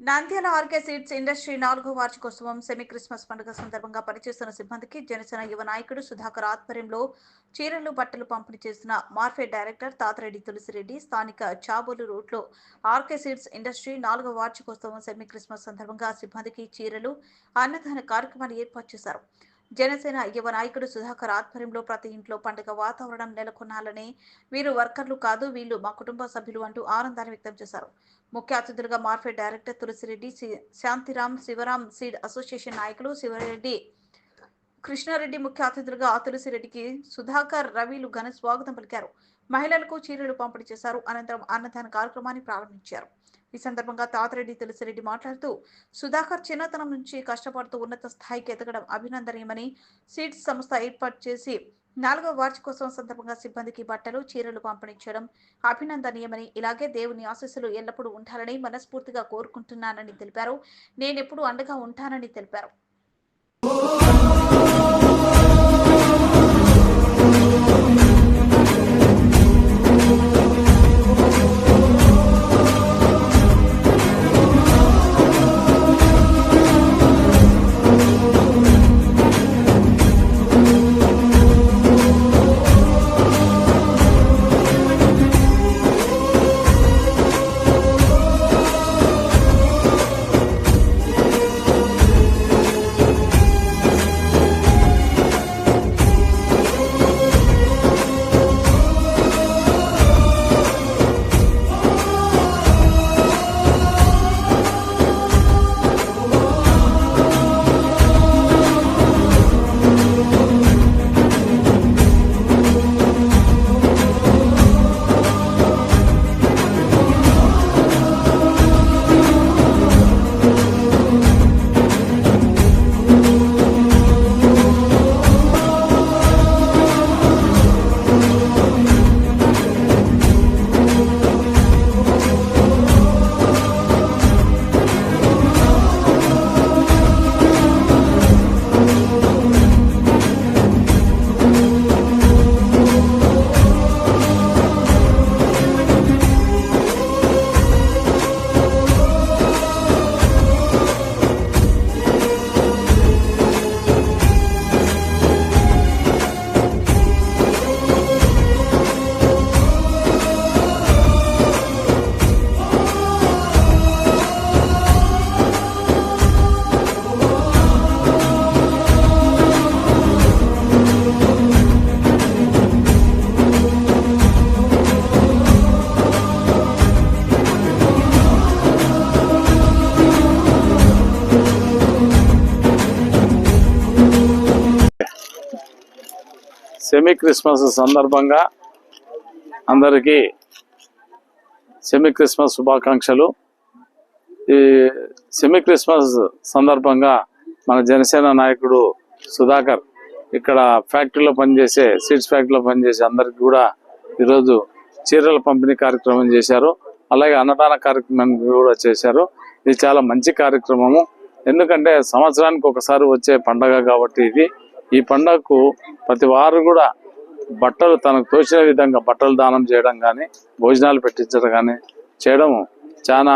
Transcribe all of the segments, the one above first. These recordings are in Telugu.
నంద్యాల ఆర్కే సీడ్స్ ఇండస్ట్రీ 4వ వార్షికోత్సవం సెమీ క్రిస్మస్ పండుగ సందర్భంగా పనిచేస్తున్న సిబ్బందికి జనసేన యువ నాయకుడు సుధాకర్ ఆధ్వర్యంలో చీరలు బట్టలు పంపిణీ చేసిన మార్కెట్ డైరెక్టర్ తాతిరెడ్డి తులసిరెడ్డి స్థానిక చాబోలు రోడ్లో ఆర్కే సీడ్స్ ఇండస్ట్రీ 4వ వార్షికోత్సవం సెమీ క్రిస్మస్ సందర్భంగా సిబ్బందికి చీరలు అన్నదాన కార్యక్రమాన్ని ఏర్పాటు చేశారు. జనసేన యువ నాయకుడు సుధాకర్ ఆధ్వర్యంలో ప్రతి ఇంట్లో పండుగ వాతావరణం నెలకొనాలని, వీరు వర్కర్లు కాదు, వీళ్ళు మా కుటుంబ సభ్యులు అంటూ ఆనందాన్ని వ్యక్తం చేశారు. ముఖ్య అతిథులుగా market director Tulasireddy, Shantiram, Shivaram seed association నాయకులు శివరెడ్డి, కృష్ణారెడ్డి ముఖ్య అతిథులుగా తులసిరెడ్డికి సుధాకర్, రవిలు ఘన స్వాగతం పలికారు. మహిళలకు చీరలు పంపిణీ చేశారు. అనంతరం అన్నదాన కార్యక్రమాన్ని ప్రారంభించారు. ఈ సందర్భంగా తాతిరెడ్డి తులసిరెడ్డి మాట్లాడుతూ సుధాకర్ చిన్నతనం నుంచి కష్టపడుతూ ఉన్నత స్థాయికి ఎదగడం అభినందనీయమని, సీడ్స్ సంస్థ ఏర్పాటు చేసి 4వ వార్షికోత్సవం సందర్భంగా సిబ్బందికి బట్టలు, చీరలు పంపిణీ చేయడం అభినందనీయమని, ఇలాగే దేవుని ఆశీస్సులు ఎల్లప్పుడూ ఉండాలని మనస్ఫూర్తిగా కోరుకుంటున్నానని తెలిపారు. నేనెప్పుడు అండగా ఉంటానని తెలిపారు. సెమీ క్రిస్మస్ సందర్భంగా అందరికీ సెమీ క్రిస్మస్ శుభాకాంక్షలు. ఈ సెమీ క్రిస్మస్ సందర్భంగా మన జనసేన నాయకుడు సుధాకర్ ఇక్కడ ఫ్యాక్టరీలో పనిచేసే సీడ్స్ ఫ్యాక్టరీలో పనిచేసే అందరికి కూడా ఈరోజు చీరల పంపిణీ కార్యక్రమం చేశారు. అలాగే అన్నదాన కార్యక్రమం కూడా చేశారు. ఇది చాలా మంచి కార్యక్రమము. ఎందుకంటే సంవత్సరానికి ఒకసారి వచ్చే పండగ కాబట్టి ఈ పండగకు ప్రతి వారు కూడా బట్టలు తనకు తోచిన విధంగా బట్టలు దానం చేయడం కానీ, భోజనాలు పెట్టించడం కానీ చేయడం చాలా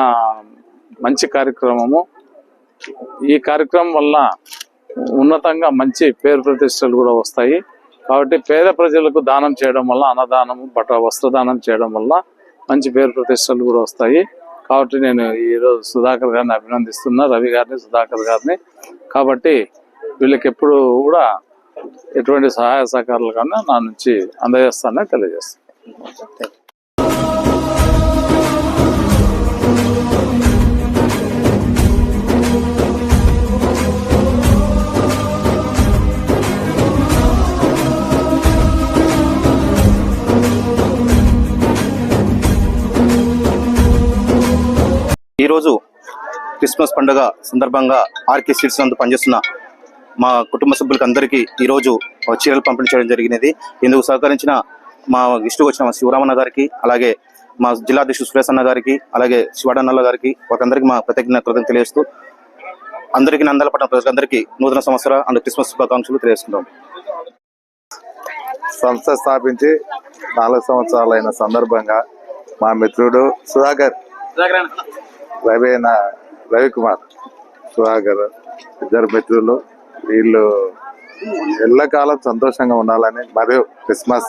మంచి కార్యక్రమము. ఈ కార్యక్రమం వల్ల ఉన్నతంగా మంచి పేరు ప్రతిష్టలు కూడా వస్తాయి. కాబట్టి పేద ప్రజలకు దానం చేయడం వల్ల, అన్నదానము, వస్త్రదానం చేయడం వల్ల మంచి పేరు ప్రతిష్టలు కూడా వస్తాయి. కాబట్టి నేను ఈరోజు సుధాకర్ గారిని అభినందిస్తున్నా, రవి గారిని, సుధాకర్ గారిని. కాబట్టి వీళ్ళకి ఎప్పుడు కూడా ఎటువంటి సహాయ సహకారాలు కన్నా నా నుంచి అందజేస్తానని తెలియజేస్తాను. ఈరోజు క్రిస్మస్ పండుగ సందర్భంగా ఆర్కే సీడ్స్ నందు పనిచేస్తున్న మా కుటుంబ సభ్యులకు అందరికీ ఈరోజు చీరలు పంపిణీ చేయడం జరిగినది. ఇందుకు సహకరించిన మా ఇష్టకు వచ్చిన శివరామన్న గారికి, అలాగే మా జిల్లా అధ్యక్షుడు సురేష్ అన్న గారికి, అలాగే శివాడన్నల గారికి, వారందరికీ మా ప్రత్యేక తెలియజేస్తూ అందరికీ నందలపట్నం ప్రజలందరికీ నూతన సంవత్సర అండ్ క్రిస్మస్ శుభాకాంక్షలు తెలియజేస్తున్నాం. సంస్థ స్థాపించి 4 సంవత్సరాలైన సందర్భంగా మా మిత్రుడు సుధాకర్ రవికుమార్, సుధాకర్ ఇద్దరు మిత్రులు. వీళ్ళు ఎల్లకాలం సంతోషంగా ఉండాలని మరియు క్రిస్మస్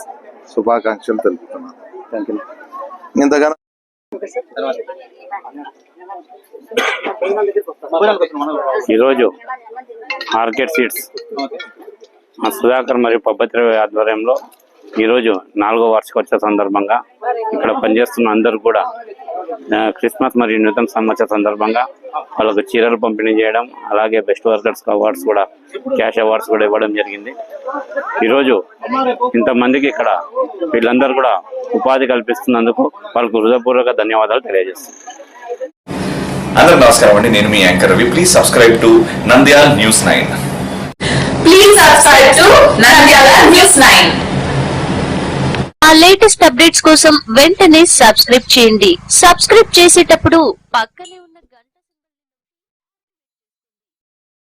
శుభాకాంక్షలు తెలుపుతున్నాను. Thank you. ఇంతగానో ఈరోజు ఆర్కేడ్ సీడ్స్ సుధాకర్ మరియు పబ్బతి ఆధ్వర్యంలో ఈరోజు 4వ వార్షికోత్సవ సందర్భంగా ఇక్కడ పనిచేస్తున్న అందరూ కూడా క్రిస్మస్ మరియు నూతన సంవత్సర సందర్భంగా వాళ్ళకు చీరలు పంపిణీ చేయడం, అలాగే బెస్ట్ వర్కర్స్ అవార్డ్స్ కూడా, క్యాష్ అవార్డ్స్ కూడా ఇవ్వడం జరిగింది. ఈరోజు ఇంతమందికి ఇక్కడ వీళ్ళందరూ కూడా ఉపాధి కల్పిస్తున్నందుకు వాళ్ళకు హృదయపూర్వక ధన్యవాదాలు తెలియజేస్తున్నాను. అందరూ నమస్కారం అండి, నేను మీ anchor Ravi. Please subscribe to Nandyal news 9. Please subscribe to Nandyala News 9. ఆ లేటెస్ట్ అప్డేట్స్ కోసం వెంటనే సబ్స్క్రైబ్ చేయండి. సబ్స్క్రైబ్ చేసేటప్పుడు పక్కనే ఉన్న గంట